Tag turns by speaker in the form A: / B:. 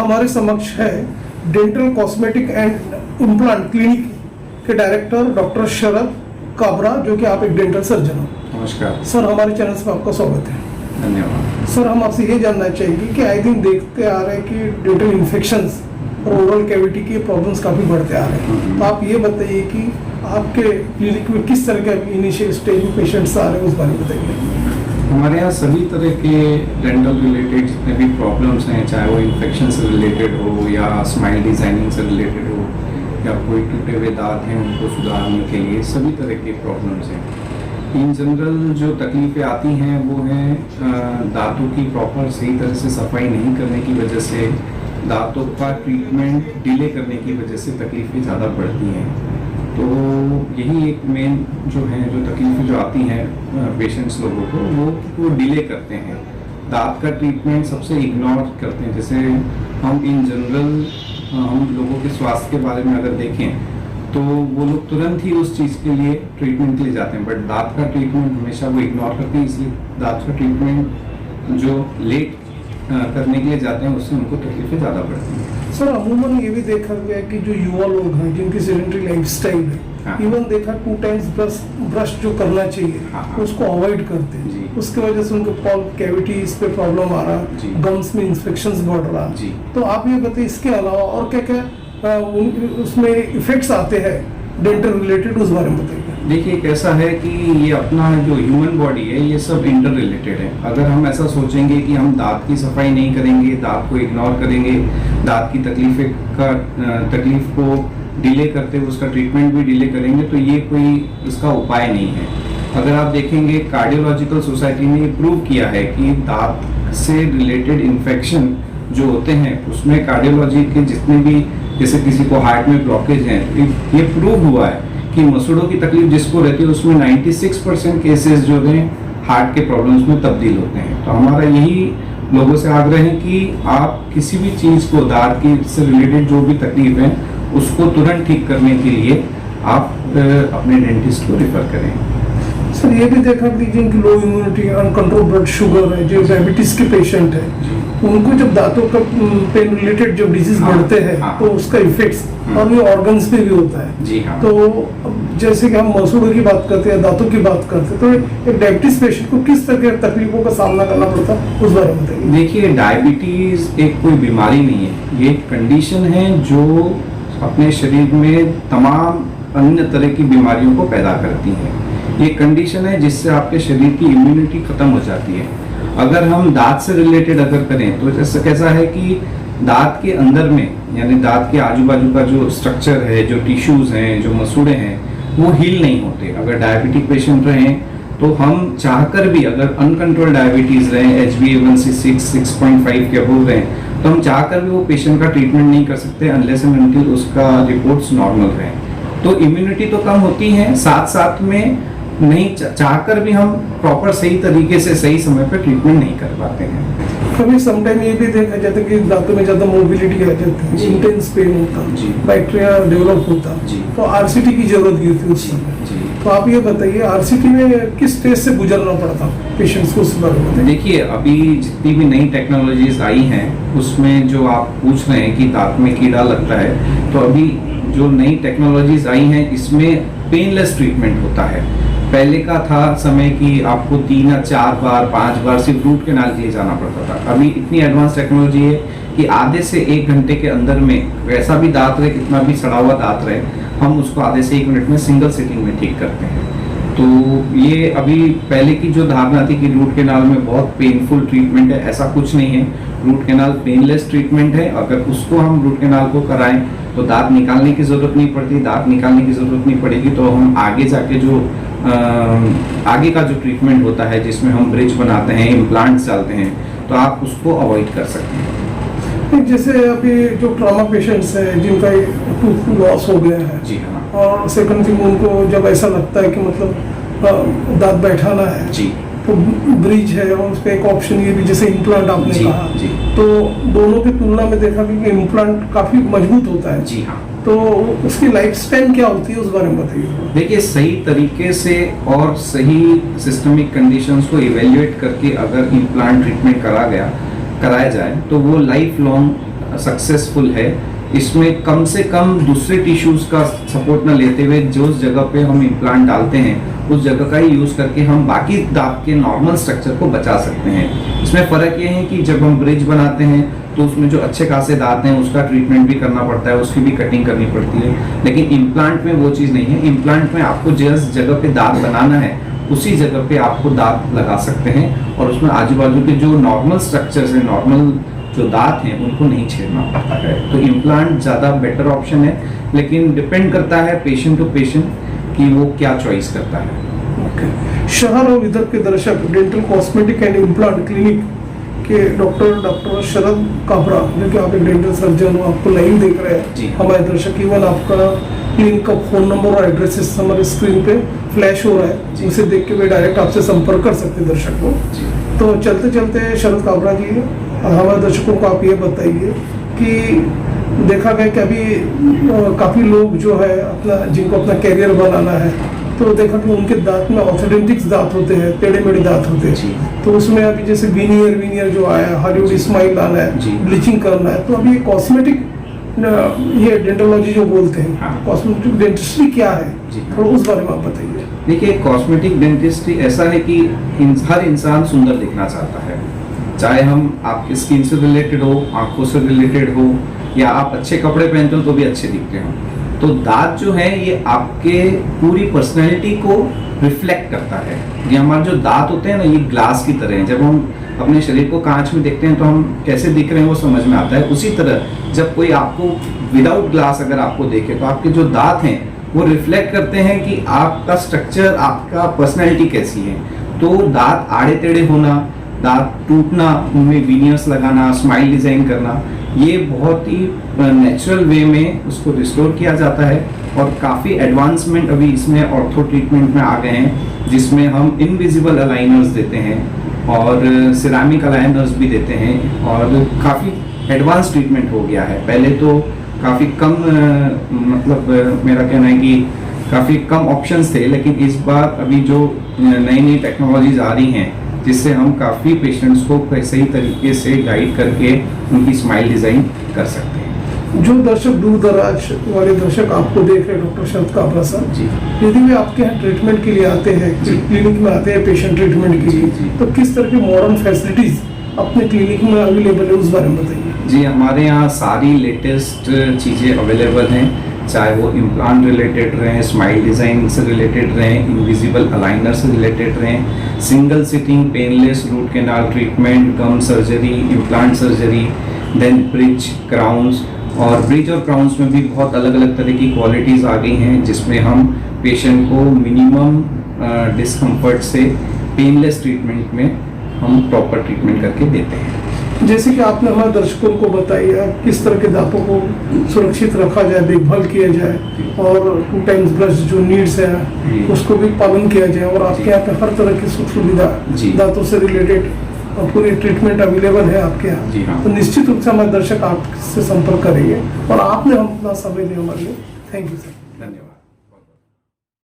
A: हमारे समक्ष है dental cosmetic and implant clinic के डायरेक्टर डॉक्टर शरद काबरा, जो कि आप एक डेंटल सर्जन हो।
B: नमस्कार
A: सर, हमारे चैनल पर आपका स्वागत है।
B: धन्यवाद
A: सर, हम आपसे ये जानना चाहेंगे कि आए दिन देखते आ रहे हैं कि डेंटल इन्फेक्शंस और ओरल कैविटी के प्रॉब्लम्स काफ़ी बढ़ते आ रहे हैं। तो आप ये बताइए कि आपके क्लिनिक में किस तरह के इनिशियल स्टेज में पेशेंट्स आ रहे हैं, उस बारे में बताइए।
B: हमारे यहाँ सभी तरह के डेंटल रिलेटेड जितने भी प्रॉब्लम्स हैं, चाहे वो इन्फेक्शन से रिलेटेड हो या स्माइल डिजाइनिंग से रिलेटेड हो या कोई टूटे हुए दांत हैं उनको सुधारने के लिए, सभी तरह के प्रॉब्लम्स हैं। इन जनरल जो तकलीफ़ें आती हैं वो हैं दांतों की प्रॉपर सही तरह से सफाई नहीं करने की वजह से, दांतों का ट्रीटमेंट डिले करने की वजह से तकलीफ़ें ज़्यादा बढ़ती हैं। तो यही एक मेन जो तकलीफ़ें जो आती हैं पेशेंट्स लोगों को, वो डिले करते हैं, दांत का ट्रीटमेंट सबसे इग्नोर करते हैं। जैसे हम इन जनरल हम लोगों के स्वास्थ्य के बारे में अगर देखें तो वो लोग तुरंत ही उस चीज़ के लिए ट्रीटमेंट के लिए जाते हैं, बट दांत का ट्रीटमेंट हमेशा वो इग्नोर करते हैं। इसलिए दांत का ट्रीटमेंट जो लेट करने के लिए जाते हैं उससे उनको तकलीफें ज़्यादा बढ़ती हैं।
A: सर, अमूमन ये भी देखा गया है कि जो युवा लोग हैं जिनकी सेडेंटरी लाइफस्टाइल है, इवन देखा 2 टाइम्स ब्रश जो करना चाहिए उसको अवॉइड करते हैं, उसके वजह से उनको पल्प कैविटीज पे प्रॉब्लम आ रहा, गम्स में इंफेक्शंस बढ़ रहा। तो आप ये बताइए इसके अलावा और क्या क्या उसमें इफेक्ट्स आते हैं डेंटल रिलेटेड, उस बारे में बताइए।
B: देखिए, कैसा है कि ये अपना जो ह्यूमन बॉडी है ये सब इंटर रिलेटेड है। अगर हम ऐसा सोचेंगे कि हम दांत की सफाई नहीं करेंगे, दांत को इग्नोर करेंगे, दांत की तकलीफ को डिले करते हुए उसका ट्रीटमेंट भी डिले करेंगे, तो ये कोई इसका उपाय नहीं है। अगर आप देखेंगे कार्डियोलॉजिकल सोसाइटी ने प्रूव किया है कि दांत से रिलेटेड इन्फेक्शन जो होते हैं उसमें कार्डियोलॉजी के जितने भी, जैसे किसी को हार्ट में ब्लॉकेज हैं, ये प्रूव हुआ है कि मसूड़ों की तकलीफ जिसको रहती है उसमें 96% केसेस जो हैं हार्ट के प्रॉब्लम्स में तब्दील होते हैं। तो हमारा यही लोगों से आग्रह है कि आप किसी भी चीज़ को, दांत की से रिलेटेड जो भी तकलीफ है उसको तुरंत ठीक करने के लिए आप अपने डेंटिस्ट को रेफर करें।
A: सर, ये भी देखा कि जिनकी low immunity, uncontrol blood sugar है, जो डायबिटीज के पेशेंट है, उनको जब दांतों का पेन रिलेटेड जो डिजीज बढ़ते हैं तो उसका इफेक्ट्स और ये ऑर्गन्स पे भी होता है।
B: जी हाँ।
A: तो जैसे कि हम मसूड़ों की बात करते हैं, दांतों की बात करते हैं, तो एक डायबिटीज पेशेंट को किस तरह के तकलीफों का सामना करना पड़ता है, उस बारे में बताइए।
B: देखिए, डायबिटीज एक कोई बीमारी नहीं है, ये एक कंडीशन है जो अपने शरीर में तमाम अन्य तरह की बीमारियों को पैदा करती है। ये कंडीशन है जिससे आपके शरीर की इम्यूनिटी खत्म हो जाती है। अगर हम दांत से रिलेटेड अगर करें तो जैसे कैसा है कि दांत के अंदर में, यानी दांत के आजू बाजू का जो स्ट्रक्चर है, जो टिश्यूज हैं, जो मसूड़े हैं, वो हील नहीं होते। अगर डायबिटिक पेशेंट रहें तो हम चाहकर भी, अगर अनकंट्रोल डायबिटीज रहे, HbA1c 6.5 के अबव रहे, तो हम चाहकर भी वो पेशेंट का ट्रीटमेंट नहीं कर सकते अनलेस एंड अनटिल उसका रिपोर्ट्स नॉर्मल रहे। तो इम्यूनिटी तो कम होती है, साथ साथ में नहीं चाहकर भी हम प्रॉपर सही तरीके से सही समय पर ट्रीटमेंट नहीं कर पाते हैं।
A: कभी समटाइम ये भी देखा जाता है कि दांतों में ज्यादा मोबिलिटी आ जाती है, इंटेंस पेन होता, बैक्टीरिया डेवलप होता, तो आरसीटी की जरूरत भी होती है उस समय। तो आप ये बताइए, आरसीटी में किस स्टेज से गुजरना पड़ता पेशेंट्स को, उस बारे में।
B: देखिए, अभी जितनी भी नई टेक्नोलॉजीज आई हैं उसमें जो आप पूछ रहे हैं कि दांत में कीड़ा लगता है, तो अभी जो नई टेक्नोलॉजीज आई हैं इसमें पेनलेस ट्रीटमेंट होता है। पहले का था समय कि आपको 3 या 4 बार 5 बार सिर्फ रूट कैनाल के लिए जाना पड़ता था। अभी इतनी एडवांस टेक्नोलॉजी है कि आधे से 1 घंटे के अंदर में वैसा भी दांत रहे, कितना भी सड़ा हुआ दांत रहे, हम उसको आधे से 1 मिनट में सिंगल सिटिंग में ठीक करते हैं। तो ये अभी पहले की जो धारणा थी कि रूट कैनाल में बहुत पेनफुल ट्रीटमेंट है, ऐसा कुछ नहीं है। रूट कैनाल पेनलेस ट्रीटमेंट है। अगर उसको हम रूट कैनाल को कराएं तो दांत निकालने की जरूरत नहीं पड़ती, दांत निकालने की जरूरत नहीं पड़ेगी, तो हम आगे जाके जो आगे का जो ट्रीटमेंट होता है जिसमें हम ब्रिज बनाते हैं, इम्प्लांट्स डालते हैं, तो आप उसको अवॉइड कर सकते हैं।
A: जैसे अभी जो ट्रॉमा पेशेंट्स हैं जिनका टूथ लॉस हो गया है,
B: जी हाँ,
A: और सेकंड थिंग उनको जब ऐसा लगता है कि मतलब दांत बैठाना है,
B: जी,
A: तो ब्रिज है और उस पर एक ऑप्शन ये भी जैसे इम्प्लांट आपने कहा,
B: जी,
A: तो दोनों की तुलना में देखा कि इम्प्लांट काफी मजबूत होता है।
B: जी हाँ।
A: तो उसकी लाइफ स्पैन क्या होती है, उस बारे में बताइए।
B: देखिए, सही तरीके से और सही सिस्टमिक कंडीशंस को इवेल्युएट करके अगर इम्प्लांट ट्रीटमेंट कराया जाए तो वो लाइफ लॉन्ग सक्सेसफुल है। इसमें कम से कम दूसरे टिश्यूज का सपोर्ट न लेते हुए जो जगह पे हम इम्प्लांट डालते हैं उस जगह का ही यूज़ करके हम बाकी दांत के नॉर्मल स्ट्रक्चर को बचा सकते हैं। इसमें फ़र्क ये है कि जब हम ब्रिज बनाते हैं तो उसमें जो अच्छे खासे दांत हैं उसका ट्रीटमेंट भी करना पड़ता है, उसकी भी कटिंग करनी पड़ती है, लेकिन इम्प्लांट में वो चीज़ नहीं है। इम्प्लांट में आपको जिस जगह पे दांत बनाना है उसी जगह पे आपको दांत लगा सकते हैं और उसमें आजू बाजू के जो नॉर्मल स्ट्रक्चर्स हैं, नॉर्मल जो दांत हैं उनको नहीं छेड़ना पड़ता है। तो इम्प्लांट ज़्यादा बेटर ऑप्शन है, लेकिन डिपेंड करता है पेशेंट टू पेशेंट कि वो क्या चॉइस करता है।
A: ओके। शहर और इधर के दर्शक dental cosmetic and implant clinic के डॉक्टर शरद काबरा, जो कि आप एक डेंटल सर्जन हो, आपको लाइव देख रहे हैं हमारे दर्शक, इवन आपका क्लिनिक का फोन नंबर और एड्रेस हमारे स्क्रीन पे फ्लैश हो रहा है, उसे देख के वे डायरेक्ट आपसे संपर्क कर सकते हैं दर्शक को। तो चलते चलते शरद काबरा जी, हमारे दर्शकों को आप ये बताइए कि देखा गया कि अभी काफ़ी लोग जो है अपना जिनको अपना कैरियर बनाना है, तो देखा कि उनके दांत में ऑर्थोडेंटिक्स दांत होते हैं, टेढ़े मेढ़े दांत होते हैं। तो उसमें अभी जैसे वीनियर जो आया है, हॉलीवुड स्माइल लाना है, ब्लीचिंग करना है, तो अभी ये कॉस्मेटिक ये डेंटोलॉजी जो बोलते हैं, कॉस्मेटिक डेंटिस्ट्री क्या है, थोड़ा उस बारे में आप बताइए।
B: देखिए, कॉस्मेटिक डेंटिस्ट्री ऐसा है कि हर इंसान सुंदर दिखना चाहता है, चाहे हम आपकी स्किन से रिलेटेड हो, आंखों से रिलेटेड हो, या आप अच्छे कपड़े पहनते हो तो भी अच्छे दिखते हो। तो दांत जो है ये आपके पूरी पर्सनैलिटी को रिफ्लेक्ट करता है। ये हमारे जो दांत होते हैं ना, ये ग्लास की तरह हैं। जब हम अपने शरीर को कांच में देखते हैं तो हम कैसे दिख रहे हैं वो समझ में आता है। उसी तरह जब कोई आपको विदाउट ग्लास अगर आपको देखे तो आपके जो दांत हैं वो रिफ्लेक्ट करते हैं कि आपका स्ट्रक्चर, आपका पर्सनैलिटी कैसी है। तो दांत आड़े टेढ़े होना, दांत टूटना, उनमें वीनियर्स लगाना, स्माइल डिजाइन करना, ये बहुत ही नेचुरल वे में उसको रिस्टोर किया जाता है। और काफ़ी एडवांसमेंट अभी इसमें ऑर्थो ट्रीटमेंट में आ गए हैं, जिसमें हम इनविजिबल अलाइनर्स देते हैं और सिरामिक अलाइनर्स भी देते हैं, और काफ़ी एडवांस ट्रीटमेंट हो गया है। पहले तो काफ़ी कम मतलब मेरा कहना है कि काफ़ी कम ऑप्शंस थे, लेकिन इस बार अभी जो नई नई टेक्नोलॉजीज आ रही हैं जिससे हम काफ़ी पेशेंट्स को सही तरीके से गाइड करके उनकी स्माइल डिज़ाइन कर सकते हैं।
A: जो दर्शक दूर दराज वाले दर्शक आपको देख रहे हैं डॉक्टर शरद काबरा साहब जी, यदि वे आपके यहाँ ट्रीटमेंट के लिए आते हैं, क्लिनिक में आते हैं पेशेंट ट्रीटमेंट के लिए, तो किस तरह की मॉडर्न फैसिलिटीज अपने क्लिनिक में अवेलेबल है, उस बारे में बताइए।
B: जी, हमारे यहाँ सारी लेटेस्ट चीज़ें अवेलेबल हैं, चाहे वो इम्प्लांट रिलेटेड रहें, स्माइल डिज़ाइन से रिलेटेड रहें, इनविजिबल अलाइनर से रिलेटेड रहें, single sitting painless root canal treatment, gum surgery, implant surgery, then bridge, crowns. और ब्रिज और क्राउन्स में भी बहुत अलग अलग तरह की क्वालिटीज़ आ गई हैं, जिसमें हम पेशेंट को मिनिमम डिस्कम्फर्ट से पेनलेस ट्रीटमेंट में हम प्रॉपर ट्रीटमेंट करके देते हैं।
A: जैसे कि आपने हमारे दर्शकों को बताया किस तरह के दांतों को सुरक्षित रखा जाए, देखभाल किया जाए, और 2 टाइम्स ब्रश जो नीड्स है उसको भी पालन किया जाए, और आपके यहाँ पे हर तरह की सुख सुविधा दांतों से रिलेटेड पूरी ट्रीटमेंट अवेलेबल है आपके यहाँ। तो निश्चित रूप से हमारे दर्शक आपसे संपर्क करेंगे, और आपने हम अपना समय दिया हमारे लिए। Thank you sir.